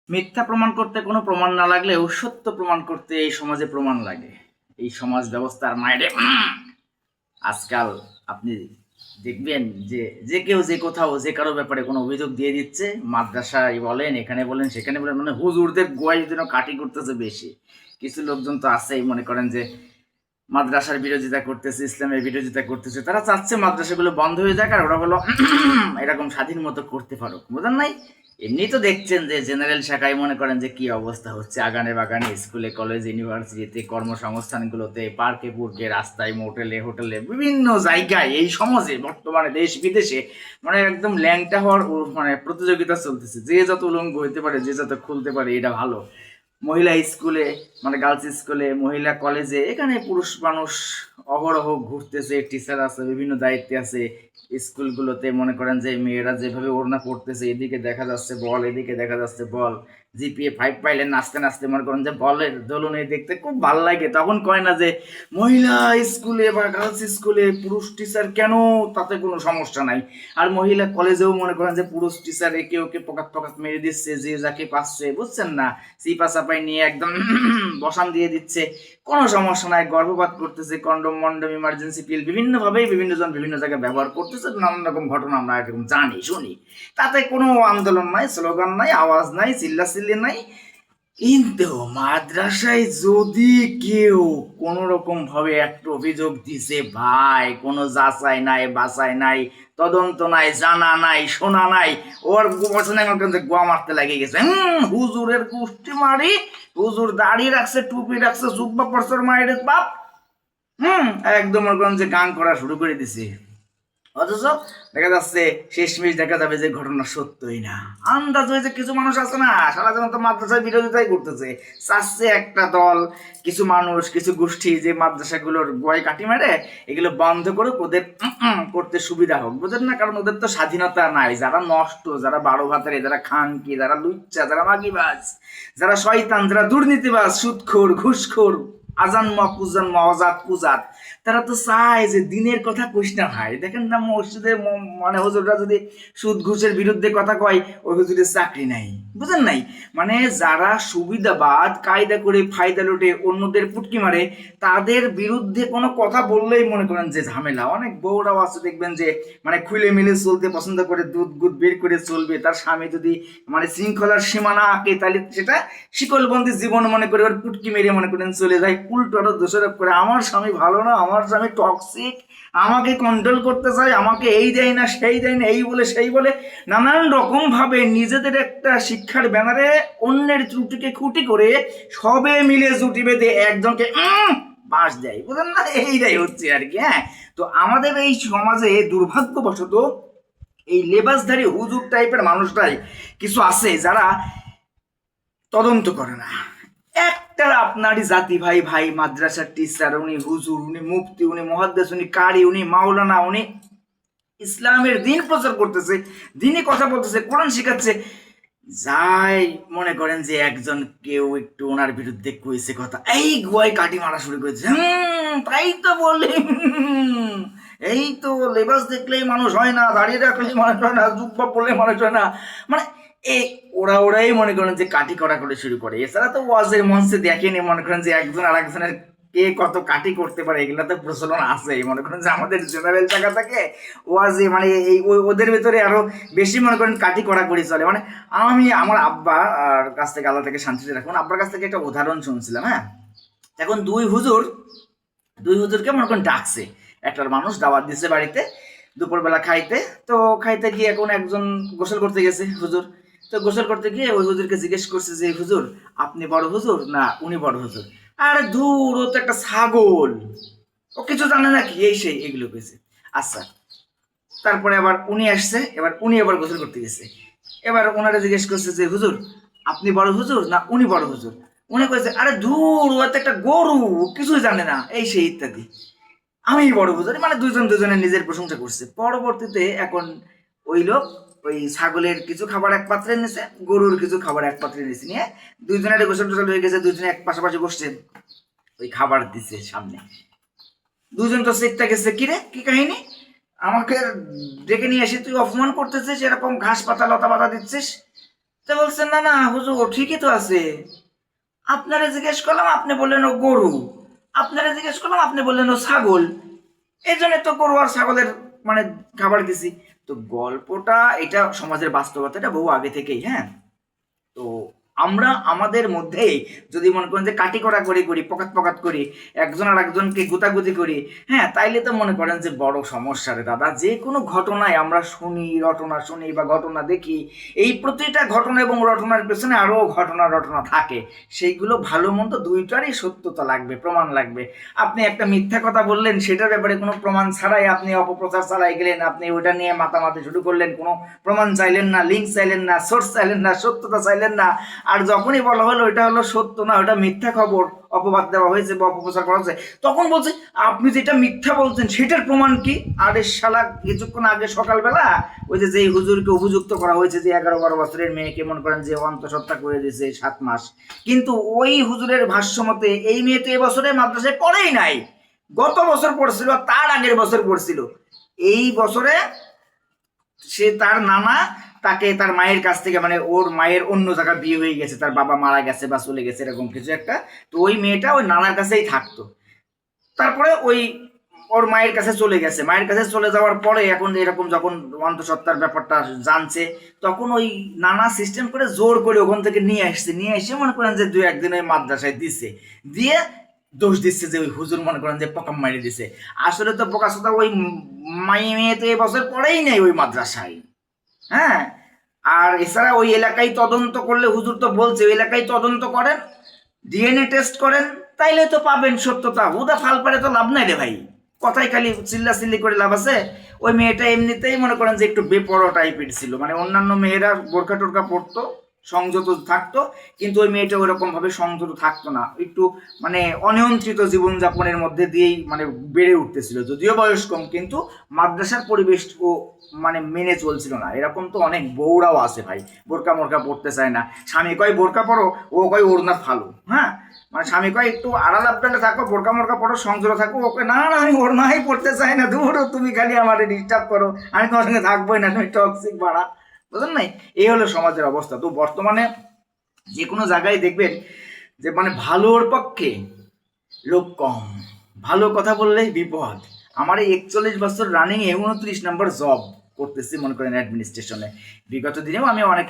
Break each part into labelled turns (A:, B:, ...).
A: মিথ্যা প্রমাণ করতে কোনো প্রমাণ না লাগলেও সত্য প্রমাণ করতে এই সমাজে প্রমাণ লাগে। এই সমাজ ব্যবস্থার মাইরে আজকাল আপনি দেখবেন যে যে কেউ যে কোথাও যে কারো ব্যাপারে কোনো অভিযোগ দিয়ে দিচ্ছে, মাদ্রাসায় বলেন, এখানে বলেন, সেখানে বলেন, মানে হুজুরদের গোয়াই যেন কাটি করতেছে বেশি। কিছু লোকজন তো আছেই, মনে করেন যে মাদ্রাসার বিরোধিতা করতেছে, ইসলামের বিরোধিতা করতেছে, তারা চাচ্ছে মাদ্রাসাগুলো বন্ধ হয়ে যাক আর ওরা বলো এরকম স্বাধীন মতো করতে পারো, বুঝেন নাই? এমনি তো দেখছেন যে জেনারেল শাখায় মনে করেন যে কি অবস্থা হচ্ছে, আগানে বাগানে, স্কুলে, কলেজ, ইউনিভার্সিটিতে, কর্মসংস্থানগুলোতে, পার্কে পুরকে, রাস্তায়, মোটেলে, হোটেলে, বিভিন্ন জায়গায় এই সমাজে বর্তমানে দেশ বিদেশে মানে একদম ল্যাংটা হওয়ার মানে প্রতিযোগিতা চলতেছে। যে যত উলঙ্গ হইতে পারে, যে যত খুলতে পারে, এটা ভালো। মহিলা স্কুলে, মানে গার্লস স্কুলে, মহিলা কলেজে, এখানে পুরুষ মানুষ অহরহ ঘুরতেছে, টিচার আছে, বিভিন্ন দায়িত্বে আছে। স্কুলগুলোতে মনে করেন যে মেয়েরা যেভাবে ওড়না পড়তেছে, এদিকে দেখা যাচ্ছে বল, এদিকে দেখা যাচ্ছে বল। জিপিএ 5 পাইলে নাচতে নাচতে মনে করেন যে বলের দোলনে দেখতে খুব ভাল লাগে। তখন কয় না যে মহিলা স্কুলে বা গার্লস স্কুলে পুরুষ টিচার কেন, তাতে কোনো সমস্যা নাই। আর মহিলা কলেজেও মনে করেন যে পুরুষ টিচার একে ওকে পকাত পকাত মেরে দিচ্ছে, যে যাকে পাচ্ছে, বুঝছেন না, চিপা চাপাই নিয়ে একদম বসান দিয়ে দিচ্ছে, কোনো সমস্যা নাই। গর্ভপাত করতেছে, কন্ডম মন্ডম ইমার্জেন্সি পিল বিভিন্নভাবেই বিভিন্ন জন বিভিন্ন জায়গায় ব্যবহার করতেছে, নানান রকম ঘটনা আমরা এরকম জানি শুনি। তাতে কোনো আন্দোলন নাই, স্লোগান নাই, আওয়াজ নাই, চিল্লাচিল্লি নাই। কিন্তু মাদ্রাসায় যদি কেউ কোনো রকম ভাবে একটা অভিযোগ দিছে, ভাই, কোনো যাচাই নাই, বাছাই নাই, তদন্ত নাই, জানা নাই, শোনা নাই, ওর বছর আমার কিন্তু গোয়া মারতে লাগে গেছে। হুজুরের কুষ্টি মারি, হুজুর দাড়ি রাখছে, টুপি রাখছে, জুব্বা পরসর মায়ের বাপ, একদম ওর যে গান করা শুরু করে দিছে। অথচ দেখা যাচ্ছে শেষমেশ দেখা যাবে যে ঘটনা সত্যই না। আন্দাজ হয়েছে কিছু মানুষ আছে না, সারা জীবন তো মাদ্রাসার বিরোধিতাই করতেছে, চাচ্ছে একটা দল, কিছু মানুষ, কিছু গোষ্ঠী যে মাদ্রাসাগুলোর বয় কাটি মারে এগুলো বন্ধ করে ওদের করতে সুবিধা হোক, বুঝেন না? কারণ ওদের তো স্বাধীনতা নাই। যারা নষ্ট, যারা 12 ভাতারে, যারা খানকি, যারা লুচ্চা, যারা মাগিবাজ, যারা শয়তান, যারা দুর্নীতিবাজ, সুদখোর, ঘুষখোর, আজান মকুজান মজাত কুজাত, তারা তো চায় যে দিনের কথা কইস না ভাই। দেখেন না মসজিদে মানে হুজুররা যদি সুদ ঘুষের বিরুদ্ধে কথা কয়, ওই হুজুরের চাকরি নাই, বুঝেন নাই? মানে যারা সুবিধাবাদ, কায়দা করে ফায়দা লুটে অন্যদের পুটকি মারে, তাদের বিরুদ্ধে কোনো কথা বললেই মনে করেন যে ঝামেলা। অনেক বউরাও আছে দেখবেন যে মানে খুলে মিলে চলতে পছন্দ করে, দুধ গুদ বের করে চলবে। তার স্বামী যদি মানে শৃঙ্খলার সীমানা আঁকে, তাহলে সেটা শিকলবন্দি জীবন মনে করে ওর পুটকি মেরে মনে করেন চলে যায়, উল্টো আরো দোষারোপ করে আমার স্বামী ভালো না, আমার স্বামী টক্সিক, আমাকে কন্ট্রোল করতে চায়, আমাকে এই দেয় না, সেই দেয় না, এই বলে সেই বলে, নানান রকম ভাবে নিজেদের একটা শিক্ষার ব্যানারে অন্যের ত্রুটিকে খুঁটি করে সবে মিলে জুটি বেঁধে একজনকে বাস দেয়, বুঝলেন না? এইটাই হচ্ছে আর কি। হ্যাঁ, তো আমাদের এই সমাজে দুর্ভাগ্যবশত এই লেবাসধারী হুজুর টাইপের মানুষটাই কিছু আছে যারা তদন্ত করে না। একটা আপনারই জাতি ভাই, ভাই মাদ্রাসার টিচার, উনি হুজুর, উনি মুফতি, উনি মুহাদ্দিস, উনি কারি, উনি মাওলানা, উনি ইসলামের দিন প্রচার করতেছে, দিনই কথা বলতেছে, কোরআন শিখাচ্ছে, যাই মনে করেন যে একজন কেউ একটু ওনার বিরুদ্ধে কইছে কথা, এই গুয়ায় কাটি মারা শুরু করেছে। তাই তো বলি, এই তো লেবাস দেখলেই মানুষ হয় না, দাঁড়িয়ে রাখলেই মানুষ হয় না, জুব্বা পড়লে মানুষ হয় না, মানে এই ওরাই মনে করেন যে কাটি করা করে শুরু করে। এছাড়া তো ওয়াজের মঞ্চে দেখেনি মনে করেন যে একজন আর একজনের কে কত কাটি করতে পারে, এগুলো তো প্রচলন আছে। মনে করেন যে আমাদের জেনারেল জায়গা থেকে ওয়াজে মানে এই ওদের ভেতরে আরো বেশি মনে করেন কাটি করা করে চলে। মানে আমি আমার আব্বা আর কাছ থেকে, আল্লাহ থেকে শান্তিতে রাখুন, আব্বার কাছ থেকে একটা উদাহরণ শুনছিলাম। হ্যাঁ, এখন দুই হুজুরকে মনে করেন ডাকছে, একটা মানুষ দাওয়াত দিচ্ছে বাড়িতে দুপুরবেলা খাইতে। তো খাইতে গিয়ে এখন একজন গোসল করতে গেছে হুজুর। তো গোসল করতে গিয়ে ওই হুজুরকে জিজ্ঞেস করছে যে হুজুর আপনি বড় হুজুর না উনি বড় হুজুর? আরে ধুর, ও তো একটা ছাগল, ও কিছু জানে নাকি, এই সেই এগুলো কইছে। আচ্ছা, তারপরে আবার উনি আসছে, এবার উনি আবার গোসল করতে গেছে। এবার ওনারা জিজ্ঞেস করছে যে হুজুর আপনি বড় হুজুর না উনি বড় হুজুর? উনি কইছে আরে ধুর, ও তো একটা গরু, কিছুই জানে না, এই সেই ইত্যাদি। আমি বড় হুজুর, মানে দুজন দুজনের নিজের প্রশংসা করছে। পরবর্তীতে এখন ওই লোক ওই ছাগলের কিছু খাবার এক পাত্রে নিয়েছে, গরুর কিছু খাবার এক পাত্রে নিয়েছে, নিয়ে দুইজনের গোসল টোসল হয়ে গেছে, দুইজনে এক পাশাপাশি বসছেন, ওই খাবার দিচ্ছে সামনে। দুজন তো চেকটা গেছে, কিরে কি কাহিনী, আমাকে ডেকে নিয়ে এসে তুই অপমান করতেছিস, এরকম ঘাস পাতা লতা পাতা দিচ্ছিস? তো বলছেন না না হুজুর ঠিকই তো আছে, আপনারা জিজ্ঞেস করলাম আপনি বললেন ও গরু, আপনারা জিজ্ঞেস করলাম আপনি বললেন ও ছাগল, এই জন্য তো গরু আর ছাগলের মানে খাবার দিছি। তো গল্পটা এটা সমাজের বাস্তবতা, এটা বহু আগে থেকেই। হ্যাঁ, তো আমরা আমাদের মধ্যেই যদি মনে করেন যে কাটি করা করি পকাত পকাত করি, একজন আর একজনকে গুতাগুতি করি, হ্যাঁ, তাইলে তো মনে করেন যে বড় সমস্যা রে দাদা। যে কোনো ঘটনায় আমরা রটনা শুনি বা ঘটনা দেখি, এই প্রতিটা ঘটনা এবং রটনার পেছনে আরো রটনা থাকে। সেইগুলো ভালো মন্দ দুইটারই সত্যতা লাগবে, প্রমাণ লাগবে। আপনি একটা মিথ্যা কথা বললেন, সেটার ব্যাপারে কোনো প্রমাণ ছাড়াই আপনি অপপ্রচার চালাই গেলেন, আপনি ওইটা নিয়ে মাতামাতি শুরু করলেন, কোনো প্রমাণ চাইলেন না, লিঙ্ক চাইলেন না, সোর্স চাইলেন না, সত্যতা চাইলেন না। আর যখনই বলা হলো এটা হলো সত্য না, ওটা মিথ্যা খবর, অপবাদ দেওয়া হয়েছে বা অপপ্রচার করা হয়েছে, তখন বলছে আপনি যেটা মিথ্যা বলছেন সেটার প্রমাণ কি? আরে শালা, কিছুক্ষণ আগে সকালবেলা ওই যে যেই হুজুরকে অভিযুক্ত করা হয়েছে যে 11-12 বছরের মেয়েকে মনে করেন যে অন্তঃসত্ত্বা করে দিয়েছে 7 মাস, কিন্তু ওই হুজুরের ভাষ্য মতে এই মেয়েটি এবছরে মাদ্রাসায় পড়েই নাই, গত বছর পড়ছিল, তার আগের বছর পড়ছিল। এই বছরে সে তার নানা তাকে তার মায়ের কাছ থেকে, মানে ওর মায়ের অন্য জায়গায় বিয়ে হয়ে গেছে, তার বাবা মারা গেছে বা চলে গেছে এরকম কিছু একটা। তো ওই মেয়েটা ওই নানার কাছেই থাকতো। তারপরে ওই ওর মায়ের কাছে চলে গেছে, মায়ের কাছে চলে যাওয়ার পরে এখন এরকম যখন অন্তঃসত্ত্বার ব্যাপারটা জানছে, তখন ওই নানা সিস্টেম করে জোর করে ওখান থেকে নিয়ে এসে মনে করেন যে 2-1 দিন ওই মাদ্রাসায় দিছে, দিয়ে দোষ দিচ্ছে যে ওই হুজুর মনে করেন যে পকাম মারি দিছে। আসলে তো পোকাশোতা ওই মেয়ে তো এবছর পড়েই নেই ওই মাদ্রাসায়। হ্যাঁ, আর এছাড়া ওই এলাকায় তদন্ত করলে, হুজুর তো বলছে ওই এলাকায় তদন্ত করেন, ডিএনএ টেস্ট করেন, তাইলে তো পাবেন সত্যতা। হুদা ফাল পারে তো লাভ নাই রে ভাই, কথাই খালি চিল্লি করে লাভ আছে? ওই মেয়েটা এমনিতেই মনে করেন যে একটু বেপরোয়া টাইপের ছিল, মানে অন্যান্য মেয়েরা বোরকা টোরকা পরতো, সংযত থাকতো, কিন্তু ওই মেয়েটা ওইরকম ভাবে সংযত থাকতো না, একটু মানে অনিয়ন্ত্রিত জীবনযাপনের মধ্যে দিয়েই মানে বেড়ে উঠতেছিল, যদিও বয়স কম, কিন্তু মাদ্রাসার পরিবেশ ও মানে মেনে চলছিল না। এরকম তো অনেক বউরাও আছে ভাই, বোরকা মোরকা পড়তে চায় না, স্বামী কয় বোরকা পরো, ও কয় ওড়না ফালো। হ্যাঁ, মানে স্বামী কয় একটু আড়াল আবডালে থাকো, বোরকা মোরকা পড়ো, সংযত থাকো, ওকে না না আমি ওড়নাই পড়তে চাই না, দূর তুমি খালি আমার ডিস্টার্ব করো, আমি তোমার সঙ্গে থাকবোই না, তুমি টক্সিক বাড়া। বুঝলেন নাই? এই হলো সমাজের অবস্থা। তো বর্তমানে যে কোনো জায়গায় দেখবেন যে মানে ভালোর পক্ষে লোক কম, ভালো কথা বললে বিপদ। আমার এই 41 বছর রানিং 29 নম্বর জব করতেছি মনে করেন অ্যাডমিনিস্ট্রেশনে। বিগত দিনেও আমি অনেক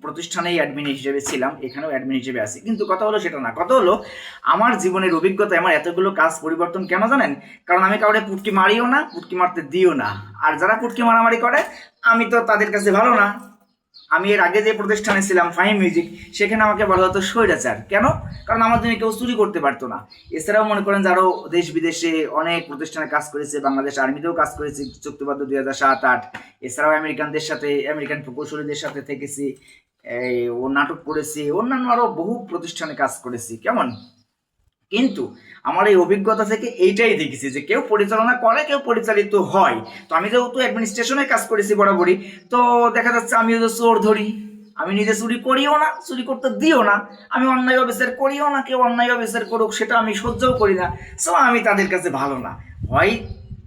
A: প্রতিষ্ঠানেই অ্যাডমিন হিসেবে ছিলাম, এখানেও অ্যাডমিন হিসেবে আছি, কিন্তু কথা হলো সেটা না। কথা হলো আমার জীবনের অভিজ্ঞতায় আমার এতগুলো কাজ পরিবর্তন কেন জানেন? কারণ আমি কাউকে পুটকি মারিও না, পুটকি মারতে দিও না। আর যারা পুটকি মারামারি করে আমি তো তাদের কাছে ভালো না। আমি এর আগে যে প্রতিষ্ঠানে ছিলাম ফাইম মিউজিক, সেখানে আমাকে বলা হতো স্বৈরাচার। কেন? কারণ আমার জন্য কেউ চুরি করতে পারতো না। এছাড়াও মনে করেন যে আরো দেশ বিদেশে অনেক প্রতিষ্ঠানে কাজ করেছে, বাংলাদেশ আর্মিতেও কাজ করেছি চুক্তিবদ্ধ 2007-08। এছাড়াও আমেরিকানদের সাথে, আমেরিকান প্রকৌশলীদের সাথে থেকেছি, ও নাটক করেছি, অন্যান্য আরো বহু প্রতিষ্ঠানে কাজ করেছি। কেমন? কিন্তু আমার এই অভিজ্ঞতা থেকে এইটাই দেখেছি যে কেউ পরিচালনা করে, কেউ পরিচালিত হয়। তো আমি যেহেতু অ্যাডমিনিস্ট্রেশনে কাজ করেছি বরাবরই, তো দেখা যাচ্ছে আমিও যে চোর ধরি, আমি নিজে চুরি করিও না, চুরি করতে দিও না, আমি অন্যায় অবিচার করিও না, কেউ অন্যায় অবিচার করুক সেটা আমি সহ্যও করি না। সো আমি তাদের কাছে ভালো না, হয়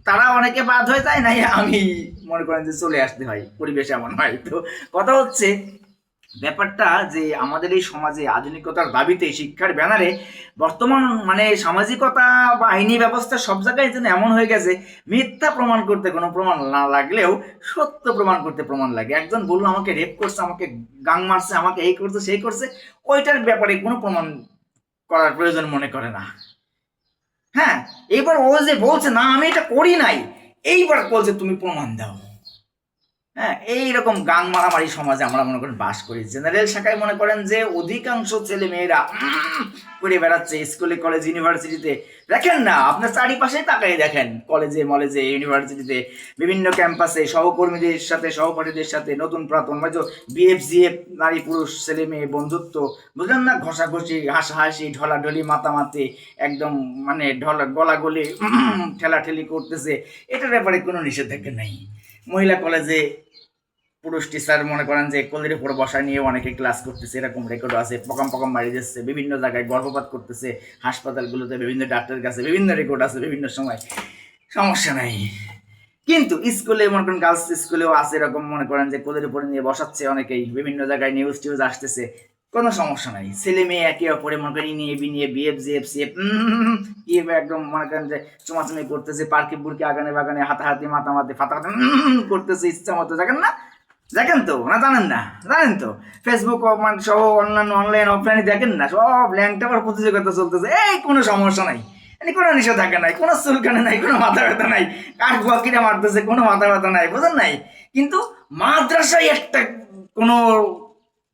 A: তারা অনেকে বাদ হয়ে যায়, নাই আমি মনে করেন যে চলে আসতে হয়, পরিবেশ এমন হয়। তো কথা হচ্ছে ব্যাপারটা যে আমাদের এই সমাজে আধুনিকতার দাবিতে, শিক্ষার ব্যানারে বর্তমান মানে সামাজিকতা বা আইনি ব্যবস্থা সব জায়গায় যেন এমন হয়ে গেছে, মিথ্যা প্রমাণ করতে কোনো প্রমাণ না লাগলেও সত্য প্রমাণ করতে প্রমাণ লাগে। একজন বললো আমাকে রেপ করছে, আমাকে গাং মারছে, আমাকে এই করছে সেই করছে, ওইটার ব্যাপারে কোনো প্রমাণ করার প্রয়োজন মনে করে না। হ্যাঁ, এবার ও যে বলছে না আমি এটা করি নাই, এইবার বলছে তুমি প্রমাণ দাও। হ্যাঁ, এইরকম গাং মারামারি সমাজে আমরা মনে করেন বাস করি। জেনারেল শাখায় মনে করেন যে অধিকাংশ ছেলে মেয়েরা করে বেড়াচ্ছে স্কুলে, কলেজ, ইউনিভার্সিটিতে। দেখেন না, আপনার চারিপাশে তাকাই দেখেন, কলেজে, মলেজে, ইউনিভার্সিটিতে, বিভিন্ন ক্যাম্পাসে সহকর্মীদের সাথে, সহপাঠীদের সাথে, নতুন প্রাক্তন মানে বিএফ জিএফ, নারী পুরুষ ছেলে মেয়ে বন্ধুত্ব, বুঝলেন না, ঘষাঘষি, হাসাহাসি, ঢলাঢলি, মাতামাতি, একদম মানে গলাগলি, ঠেলাঠেলি করতেছে। এটার ব্যাপারে কোনো নিষেধাজ্ঞা নেই। মহিলা কলেজে পুরুষ টিচার মনে করেন যে কোলের উপর বসা নিয়ে অনেকে ক্লাস করতেছে, এরকম রেকর্ড আছে, পকাম পকাম মারি দিচ্ছে, বিভিন্ন জায়গায় গর্ভপাত করতেছে, হাসপাতালগুলোতে বিভিন্ন ডাক্তারের কাছে বিভিন্ন রেকর্ড আছে বিভিন্ন সময়, সমস্যা নাই। কিন্তু স্কুলে মনে করেন গার্লস স্কুলেও আছে এরকম, মনে করেন যে কোলের উপরে নিয়ে বসাচ্ছে অনেকেই, বিভিন্ন জায়গায় নিউজ টিউজ আসতেছে, কোনো সমস্যা নাই। ছেলে মেয়ে একে অপরে মনে করেন নিয়ে বিনিয়ে বিএফ জিএফ সিএফ কি একদম মনে করেন যে চুমাচুমি করতেছে, পার্কে বুড়কে আগানে বাগানে হাতাহাতি মাতামাতি ফাতাহাতি করতেছে ইচ্ছা মতো, দেখেন না? দেখেন তো না? জানেন না? জানেন তো? ফেসবুক সহ অনলাইন অনলাইন অফলাইনে দেখেন না, সব ল্যাংটাবার প্রতিযোগিতা চলতেছে। এই কোনো সমস্যা নাই, কোনো নিষেধাজ্ঞা নাই, কোনো চুলকানি নাই, কোনো মাথা ব্যথা নাই, কাঠ বাকিরা মারতেছে, কোনো মাথা ব্যথা নাই, বুঝেন নাই? কিন্তু মাদ্রাসায় একটা কোনো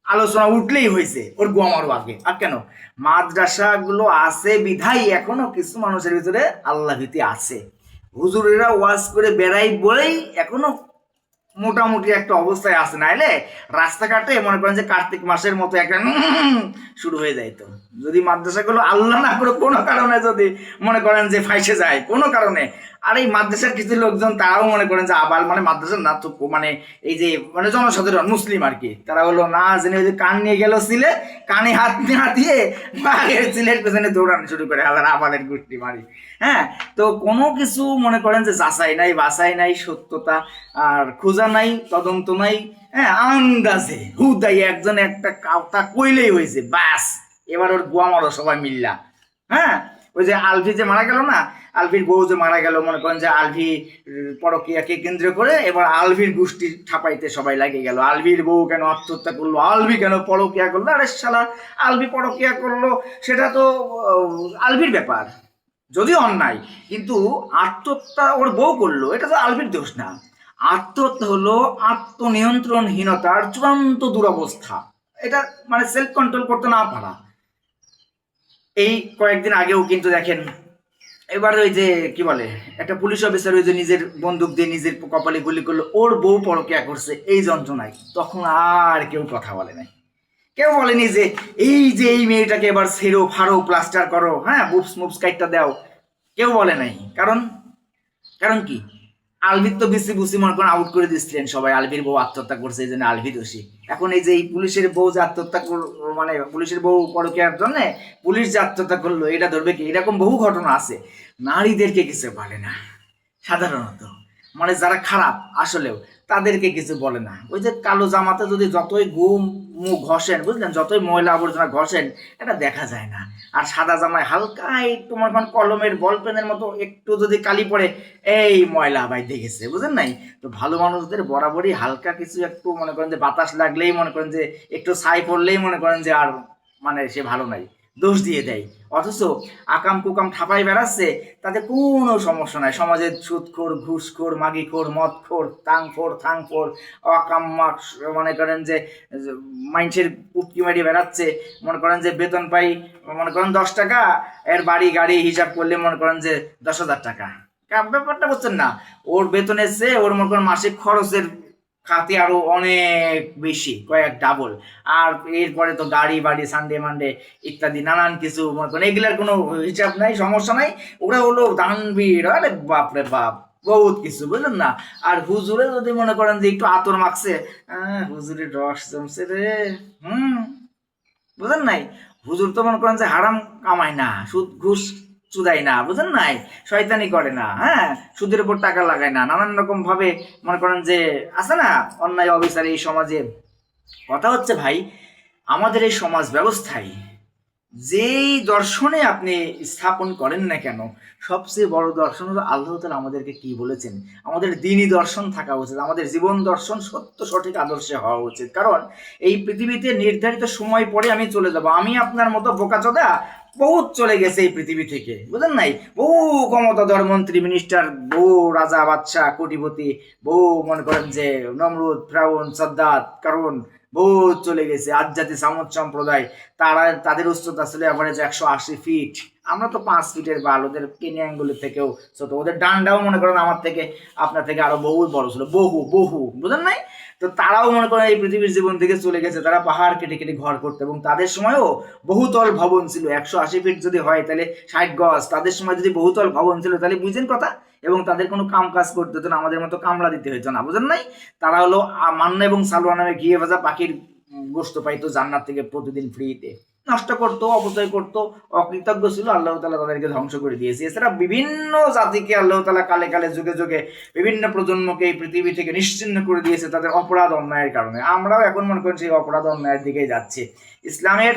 A: আলোচনা উঠলেই হয়েছে ওর গোয়ামার আগে। আর কেন? মাদ্রাসাগুলো আছে বিধাই এখনো কিছু মানুষের ভিতরে আল্লাহ ভীতি আছে। হুজুরেরা ওয়াজ করে বেড়াই বলেই এখনো মোটামুটি একটা অবস্থায় আছে, নাইলে রাস্তাঘাটে মনে করেন যে কার্তিক মাসের মতো একটা শুরু হয়ে যায়। তো যদি মাদ্রাসাগুলো আল্লাহ না করে কোনো কারণে যদি মনে করেন যে ফাইসে যায় কোনো কারণে, আর এই মাদ্রাসার কিছু লোকজন তারাও মনে করেন যে আবার মানে মাদ্রাসার না তো মানে এই যে মানে জনসাধারণ মুসলিম আর কি, তারা হলো না জেনে ওই যে কান নিয়ে গেল ছিলে, কানে হাত না দিয়ে বাঘের চিলের পেছনে দৌড়ানো শুরু করে আবার আবালের গুষ্টি মারি। হ্যাঁ, তো কোনো কিছু মনে করেন যে যাচাই নাই বাছাই নাই, সত্যতা আর খোঁজা নাই, তদন্ত নাই। হ্যাঁ, আন্দাজে হুদাই একজন একটা কথা কইলেই হয়েছে, বাস এবার ওর গোয়া মারো সবাই মিল্লা। হ্যাঁ, ওই যে আলভি যে মারা গেল না, আলভির বউ যে মারা গেল, মনে করেন যে আলভি পরকীয়াকে কেন্দ্র করে এবার আলভির গোষ্ঠী ঠাপাইতে সবাই লাগে গেল। আলভির বউ কেন আত্মহত্যা করলো, আলভি কেন পরকীয়া করলো? আরে শালা, আলভি পরকীয়া করলো সেটা তো আলভির ব্যাপার, যদিও অন্যায়, কিন্তু আত্মহত্যা ওর বউ করলো এটা তো আলভির দোষ না। আত্মহত্যা হলো আত্মনিয়ন্ত্রণহীনতার চূড়ান্ত দুরবস্থা, এটা মানে সেলফ কন্ট্রোল করতে না পারা। এই কয়েকদিন আগেও কিন্তু দেখেন, এবার ওই যে কি বলে একটা পুলিশ অফিসার ওই যে নিজের বন্দুক দিয়ে নিজের কপালে গুলি করলো, ওর বউ পরকীয়া করছে, এই যন্ত্রণায় তখন আর কেউ কথা বলে নাই। কেউ বলেনি যে এই মেয়েটাকে এবার ছেড়ো ফাড়ো প্লাস্টার করো, হ্যাঁ বুপস মুপস কাইটটা দাও, কেউ বলে নাই। কারণ কারণ কি? আলভির তো বেশি বুসি মনে করেন আউট করে দিচ্ছিলেন সবাই, আলভির বউ আত্মহত্যা করছে এই জন্য আলভি দোষী। এখন এই যে এই পুলিশের বউ যে আত্মহত্যা মানে পুলিশের বউ পরকীয়ার জন্য পুলিশ যে আত্মহত্যা করলো, এটা ধরবে কি? এরকম বহু ঘটনা আছে। নারীদেরকে কিছু বলে না সাধারণত, মানে যারা খারাপ আসলেও তাদেরকে কিছু বলে না। ওই যে কালো জামাতে যদি যতই গুম মুখ ঘষেন, বুঝলেন, যতই ময়লা আবর্জনা ঘষেন এটা দেখা যায় না। আর সাদা জামায় হালকা তোমার কলমের বল পেনের মতো একটু যদি কালি পড়ে, এই ময়লা ভাই দেখেছে, বুঝলেন নাই? তো ভালো মানুষদের বরাবরই হালকা কিছু একটু মনে করেন যে বাতাস লাগলেই মনে করেন যে একটু ছাই পড়লেই মনে করেন যে আর মানে সে ভালো নাই, দোষ দিয়ে দেয়। অথচ আকাম কুকাম ঠাপাই বেড়াচ্ছে, তাতে কোনো সমস্যা নাই। সমাজের সুদখোর ঘুষখোর মাগিখোর মদখোর থাংফোর অকাম মনে করেন যে মাইন্সের পুটকি মারি বেড়াচ্ছে, মনে করেন যে বেতন পাই মনে করেন 10 টাকা, এর বাড়ি গাড়ি হিসাব করলে মনে করেন যে 10,000 টাকা। ব্যাপারটা বুঝছেন না? ওর বেতন এসছে, ওর মনে করেন মাসিক খরচের খাতে আরো অনেক বেশি, কয়েক ডাবল। আর এরপরে তো গাড়ি বাড়ি সানডে মানডে ইত্যাদি নানান কিছু মনে করেন, এগুলার কোনো হিসাব নাই, সমস্যা নাই। ওরা হলো দানবীর, আরে বাপরে বাপ, বহুত কিছু, বুঝলেন না? আর হুজুরে যদি মনে করেন যে একটু আতর মাখছে, হুজুরের রস জমছে রে। বুঝেন নাই? হুজুর তো মনে করেন যে হারাম কামায় না, সুদ ঘুষ চুদাই না, বুঝেন নাই? শয়তানি করে না, হ্যাঁ, সুদের উপর টাকা লাগায় না, নানান রকম ভাবে মনে করেন যে আছে না অন্যায় অবিচার এই সমাজে। কথা হচ্ছে ভাই, আমাদের এই সমাজ ব্যবস্থায় যেই দর্শনে আপনি স্থাপন করেন না কেন, সবচেয়ে বড় দর্শন হলো আল্লাহ তাআলা আমাদেরকে কি বলেছেন। আমাদের দ্বীনি দর্শন থাকা উচিত, আমাদের জীবন দর্শন সত্য সঠিক আদর্শে হওয়া উচিত। কারণ এই পৃথিবীতে নির্ধারিত সময় পরে আমি চলে যাব। আমি আপনার মতো বোকাচোদা বহুত চলে গেছে এই পৃথিবী থেকে, বুঝলেন নাই? বহু ক্ষমতাধর মন্ত্রী মিনিস্টার, বহু রাজা বাদশাহ কোটিপতি, বহু মনে করেন যে নমরুদ ফ্রাউন সাদ্দাত কারণ বহুত চলে গেছে। আধ্যাত্মিক সামুদ সম্প্রদায়, তাদের উচ্চতা ছিল অ্যাভারেজ 180 ফিট, আমরা তো 5 ফিটের বাল, ওদের কেনিয়াঙ্গুলি থেকেও ছোট, ওদের ডান্ডাও মনে করেন আমার থেকে আপনার থেকে আরো বহু বড় ছিল, বহু, বুঝলেন নাই? তো তারাও মনে করেন এই পৃথিবীর জীবন থেকে চলে গেছে, তারা পাহাড় কেটে কেটে ঘর করতো, এবং তাদের সময়ও বহুতল ভবন ছিল। 180 ফিট যদি হয় তাহলে 60 গজ, তাদের সময় যদি বহুতল ভবন ছিল তাহলে বুঝেন কথা। এবং তাদের কোনো কাম কাজ করতে হতো না, আমাদের মতো কামলা দিতে হতো না, বুঝেন নাই? তারা হলো মান্না এবং সালোয়া নামে ঘিয়ে ভাজা পাখির গোস্ত পাইতো জান্নাত থেকে প্রতিদিন ফ্রিতে। নষ্ট করতো, অপচয় করতো, অকৃতজ্ঞ ছিল, আল্লাহ তাআলা তাদেরকে ধ্বংস করে দিয়েছে। এছাড়া বিভিন্ন জাতিকে আল্লাহ তাআলা কালে কালে যুগে যুগে বিভিন্ন প্রজন্মকে এই পৃথিবী থেকে নিশ্চিহ্ন করে দিয়েছে তাদের অপরাধ অন্যায়ের কারণে। আমরাও এখন মনে করেন সেই অপরাধ অন্যায়ের দিকেই যাচ্ছি। ইসলামের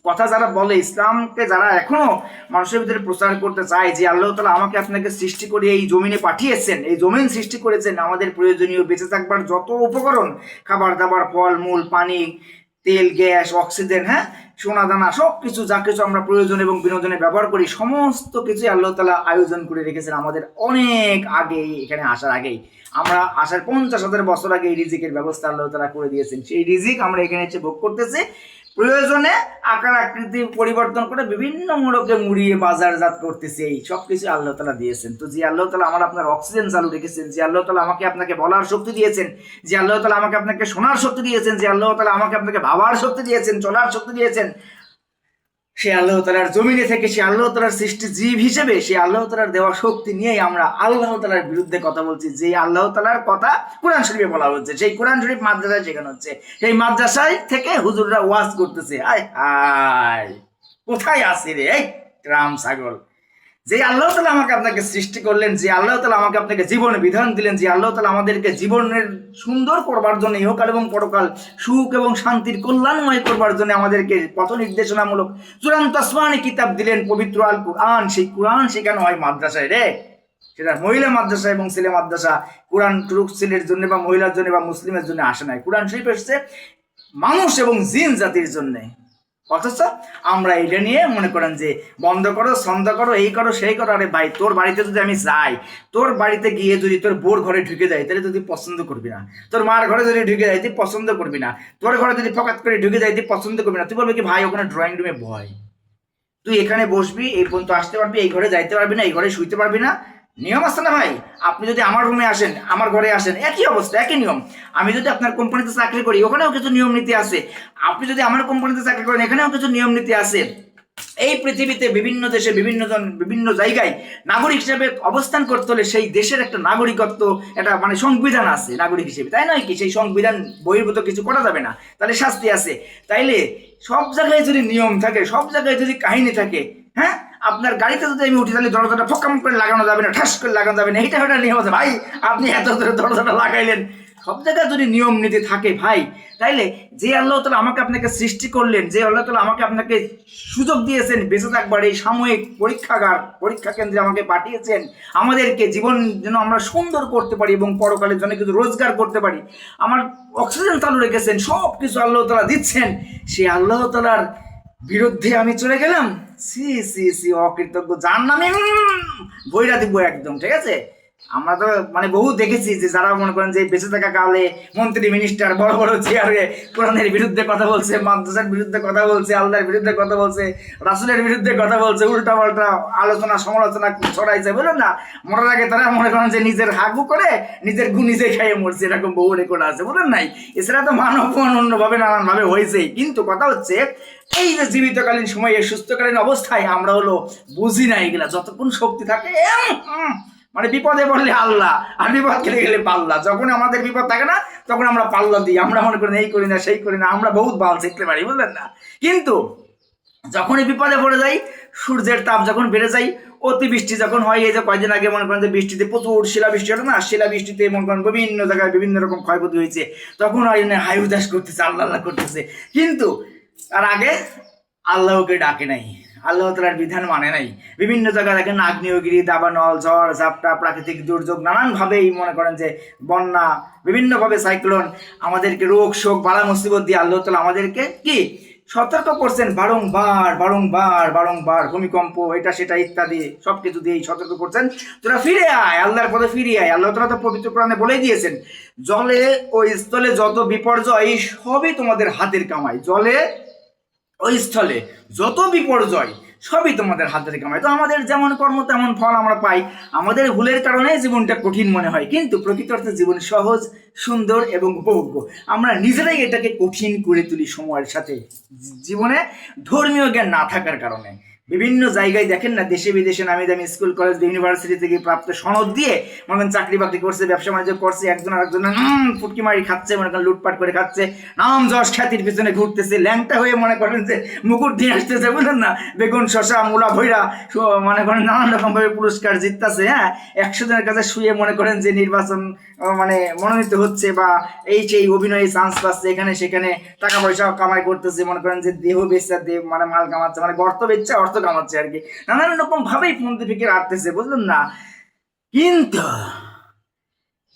A: কথা যারা বলে, ইসলামকে যারা এখনো মানুষের ভিতরে প্রচার করতে চায় যে আল্লাহ তাআলা আমাকে আপনাকে সৃষ্টি করে এই জমিনে পাঠিয়েছেন, এই জমিন সৃষ্টি করেছেন আমাদের প্রয়োজনীয় বেঁচে থাকবার যত উপকরণ, খাবার দাবার, ফল মূল, পানি, তেল, গ্যাস, অক্সিজেন, হ্যাঁ, সোনা দানা, সব কিছু যা কিছু আমরা প্রয়োজন এবং বিনোদনে ব্যবহার করি সমস্ত কিছুই আল্লাহ তাআলা আয়োজন করে রেখেছেন আমাদের অনেক আগেই, এখানে আসার আগেই। আমরা আসার 50,000 বছর আগে এই রিজিকের ব্যবস্থা আল্লাহ তাআলা করে দিয়েছেন। সেই রিজিক আমরা এখানে এসে ভোগ করতেছি, প্রয়োজনে আকার আকৃতি পরিবর্তন করে বিভিন্ন মোড়কে মুড়িয়ে বাজারজাত করতেছে। এই সব কিছু আল্লাহ তাআলা দিয়েছেন। তো যে আল্লাহ তাআলা আমার আপনার অক্সিজেন চালু রেখেছেন, যে আল্লাহ তাআলা আমাকে আপনাকে বলার শক্তি দিয়েছেন, যে আল্লাহ তাআলা আমাকে আপনাকে শোনার শক্তি দিয়েছেন, যে আল্লাহ তাআলা আমাকে আপনাকে ভাবার শক্তি দিয়েছেন, চলার শক্তি দিয়েছেন, সে আল্লাহ তাআলার জমিনে থেকে, সে আল্লাহ তাআলার সৃষ্টি জীব হিসেবে সে আল্লাহ তাআলার দেওয়া শক্তি নিয়েই আমরা আল্লাহ তাআলার বিরুদ্ধে কথা বলছি। যে আল্লাহ তাআলার কথা কোরআন শরীফে বলা হচ্ছে, সেই কোরআন শরীফ মাদ্রাসায় শেখানো হচ্ছে, সেই মাদ্রাসায় থেকে হুজুররা ওয়াজ করতেছে। আয় আয়, কোথায় আসি রে এই রাম ছাগল? যে আল্লাহ তাআলা আমাকে আপনাকে সৃষ্টি করলেন, যে আল্লাহ তাআলা আমাকে আপনাকে জীবন বিধান দিলেন, যে আল্লাহ তাআলা আমাদেরকে জীবনের সুন্দর করবার জন্য, ইহকাল এবং পরকাল সুখ এবং শান্তির কল্যাণময় করবার জন্য আমাদেরকে পথ নির্দেশনামূলক চূড়ান্ত আসমানি কিতাব দিলেন, পবিত্র আল কুরআন। সেই কুরআন শেখানো হয় মাদ্রাসায় রে, সেটা মহিলা মাদ্রাসা এবং ছেলে মাদ্রাসা। কোরআন ছেলের জন্য বা মহিলার জন্য বা মুসলিমের জন্য আসে নাই, কোরআন শরীফ এসেছে মানুষ এবং জিন জাতির জন্য। অথচ আমরা এটা নিয়ে মনে করেন যে বন্ধ করো, ছন্দ করো, এই করো, সেই করো। আরে ভাই, তোর বাড়িতে যদি আমি যাই, তোর বাড়িতে গিয়ে যদি তোর বোর ঘরে ঢুকে যাই, তাহলে তুই পছন্দ করবি না। তোর মার ঘরে যদি ঢুকে যাই তুই পছন্দ করবি না। তোর ঘরে যদি ফকাত করে ঢুকে যাই তুই পছন্দ করবি না। তুই বলবি কি ভাই ওখানে ড্রয়িং রুমে ভয়, তুই এখানে বসবি, এই পর্যন্ত আসতে পারবি, এই ঘরে যাইতে পারবি না, এই ঘরে শুইতে পারবি না। নিয়ম আছে না ভাই? আপনি যদি আমার রুমে আসেন, আমার ঘরে আসেন, একই অবস্থা, একই নিয়ম। আমি যদি আপনার কোম্পানিতে চাকরি করি, ওখানেও কিছু নিয়ম নীতি আছে। আপনি যদি আমার কোম্পানিতে চাকরি করেন, এখানেও কিছু নিয়ম নীতি আছে। এই পৃথিবীতে বিভিন্ন দেশে বিভিন্ন জন বিভিন্ন জায়গায় নাগরিক হিসেবে অবস্থান করতে হলে সেই দেশের একটা নাগরিকত্ব, একটা মানে সংবিধান আছে নাগরিক হিসেবে, তাই নয় কি? সেই সংবিধান বহির্ভূত কিছু করা যাবে না, তাহলে শাস্তি আছে। তাইলে সব জায়গায় যদি নিয়ম থাকে, সব জায়গায় যদি কাহিনী থাকে, হ্যাঁ, আপনার গাড়িতে যদি আমি উঠি তাহলে দরজাটা ফকাম করে লাগানো যাবে না, ঠাস করে লাগানো যাবে না, এইটা একটা নিয়ম আছে। ভাই আপনি এত ধরে দরজাটা লাগাইলেন, সব জায়গায় যদি নিয়ম নীতি থাকে ভাই, তাইলে যে আল্লাহ তাআলা আমাকে আপনাকে সৃষ্টি করলেন, যে আল্লাহ তাআলা আমাকে আপনাকে সুযোগ দিয়েছেন বেঁচে থাকবার, এই সাময়িক পরীক্ষা কেন্দ্রে আমাকে পাঠিয়েছেন, আমাদেরকে জীবন যেন আমরা সুন্দর করতে পারি এবং পরকালের জন্য কিছু রোজগার করতে পারি, আমার অক্সিজেন চালু রেখেছেন, সব কিছু আল্লাহ তাআলা দিচ্ছেন। সেই আল্লাহ তাআলার বিরুদ্ধে আমি চলে গেলাম, সি সি সি, অকৃতজ্ঞ, যার নামে বইরা দিব একদম, ঠিক আছে? আমরা তো মানে বহু দেখেছি যে যারা মনে করেন যে বেঁচে থাকা কালে মন্ত্রী মিনিস্টার বড় বড় চেয়ারে কোরআনের বিরুদ্ধে কথা বলছে, মাদ্রাসার বিরুদ্ধে কথা বলছে, আল্লাহর বিরুদ্ধে কথা বলছে, রাসূলের বিরুদ্ধে কথা বলছে, উল্টা পাল্টা আলোচনা সমালোচনা ছড়াইছে, বুঝলেন না? মরার আগে তারা মনে করেন যে নিজের হাগু করে নিজের গু নিজে খাইয়ে মরছে, এরকম বহু রেকর্ড আছে, বুঝলেন নাই? এছাড়া তো মানব অন্যভাবে নানানভাবে হয়েছেই। কিন্তু কথা হচ্ছে এই যে জীবিতকালীন সময়ে সুস্থকালীন অবস্থায় আমরা হলো বুঝি না এগুলা। যতক্ষণ শক্তি থাকে মানে বিপদে পড়লে আল্লাহ, আর বিপদ কেটে গেলে পাল্লা। যখন আমাদের বিপদ থাকে না তখন আমরা পাল্লা দিই, আমরা মনে করি এই করি না সেই করি না, আমরা বহুত বাল শিখতে পারি, বুঝলেন না? কিন্তু যখনই বিপদে পড়ে যাই, সূর্যের তাপ যখন বেড়ে যায়, অতিবৃষ্টি যখন হয়, এই যে কয়েকদিন আগে মনে করেন যে বৃষ্টিতে প্রচুর শিলাবৃষ্টি হলো না, শিলাবৃষ্টিতে মনে করেন বিভিন্ন জায়গায় বিভিন্ন রকম ক্ষয়ক্ষতি হয়েছে, তখন হয় হাই উদাস করতেছে, আল্লাহ আল্লাহ করতেছে। কিন্তু তার আগে আল্লাহকে ডাকে নাই, আল্লাহ তাআলার বিধান মানে নাই। বিভিন্ন জায়গায় দেখেন আগ্নেয়গিরি, দাবানল, ঝড় ঝাপটা, প্রাকৃতিক দুর্যোগ, নানানভাবেই মনে করেন যে বন্যা, বিভিন্নভাবে সাইক্লোন, আমাদেরকে রোগ শোক বালা মুসিবত দিয়ে আল্লাহ তাআলা আমাদেরকে কি সতর্ক করছেন বারংবার বারংবার বারংবার, ভূমিকম্প, এটা সেটা ইত্যাদি সবকিছু দিয়েই সতর্ক করছেন, তোরা ফিরে আয়, আল্লাহর পথে ফিরে আয়। আল্লাহ তাআলা তো পবিত্র কোরআনে বলেই দিয়েছেন, জলে ও স্থলে যত বিপর্যয় সবই তোমাদের হাতের কামাই। জলে ওই স্থলে যত বিপর্যয় সবই তোমাদের হাতের কামাই। তো আমাদের যেমন কর্ম তেমন ফল আমরা পাই। আমাদের ভুলের কারণে জীবনটা কঠিন মনে হয়, কিন্তু প্রকৃত অর্থে জীবন সহজ, সুন্দর এবং উপভোগ্য। আমরা নিজেরাই এটাকে কঠিন করে তুলি সময়ের সাথে, জীবনে ধর্মীয় জ্ঞান না থাকার কারণে। বিভিন্ন জায়গায় দেখেন না, দেশে বিদেশে নামি দামি স্কুল কলেজ ইউনিভার্সিটি থেকে প্রাপ্ত সনদ দিয়ে মনে করেন চাকরি বাকরি করছে, ব্যবসা বাণিজ্য করছে, একজন আরেকজন ফুটকি মারি খাচ্ছে, মনে করেন লুটপাট করে খাচ্ছে, নাম যশ খ্যাতির পিছনে ঘুরতেছে, ল্যাংটা হয়ে মনে করেন যে মুকুট দিয়ে আসতেছে, বুঝলেন না, বেগুন শশা মূলা ভৈরা মনে করেন নানান রকম ভাবে পুরস্কার জিততেছে। হ্যাঁ, 100 জনের কাছে শুয়ে মনে করেন যে নির্বাচন মানে মনোনীত হচ্ছে বা এই সেই অভিনয়ে চান্স পাচ্ছে, এখানে সেখানে টাকা পয়সা কামাই করতেছে, মনে করেন যে দেহ বেচা দেহ মানে মাল কামাচ্ছে, মানে গর্ত বেচছে অর্থ কামাচ্ছে আর কি, নানান রকম ভাবেই ফোন থেকে আটতেছে, বুঝলেন না। কিন্তু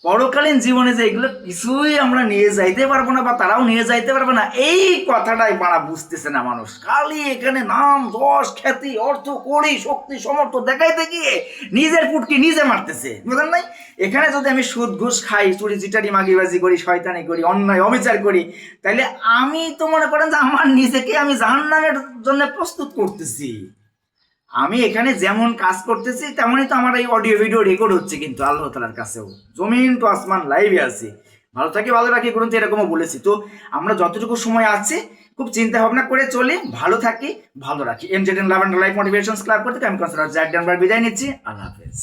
A: পরকালীন জীবনে যে এগুলো কিছুই আমরা নিয়ে যাইতে পারবো না বা তারাও নিয়ে যাইতে পারবে না, এই কথাটাই মারা বুঝতেছে না মানুষ। খালি এখানে নাম যশ খ্যাতি অর্থ করি শক্তি সমর্থ দেখাইতে গিয়ে নিজের ফুটকি নিজে মারতেছে, বুঝলেন নাই। এখানে যদি আমি সুদ ঘুষ খাই, চুরি চিটারি মাগিবাজি করি, শয়তানি করি, অন্যায় অবিচার করি, তাহলে আমি তো মনে করেন যে আমার নিজেকে আমি জাহান্নামের জন্য প্রস্তুত করতেছি। আমি এখানে যেমন কাজ করতেছি তেমনই তো আমার এই অডিও ভিডিও রেকর্ড হচ্ছে কিন্তু আল্লাহ তাআলার কাছেও, জমিন টু আসমান লাইভে আছি। ভালো থাকি ভালো রাখি করুন, তো এরকমও বলেছি। তো আমরা যতটুকু সময় আছে খুব চিন্তা ভাবনা করে চলি, ভালো থাকি ভালো রাখি। MZN love and life motivation club করতে আমি কনসার্ট জ্যাক ডেনবার বিদায় নিচ্ছি। আল্লাহ হাফেজ।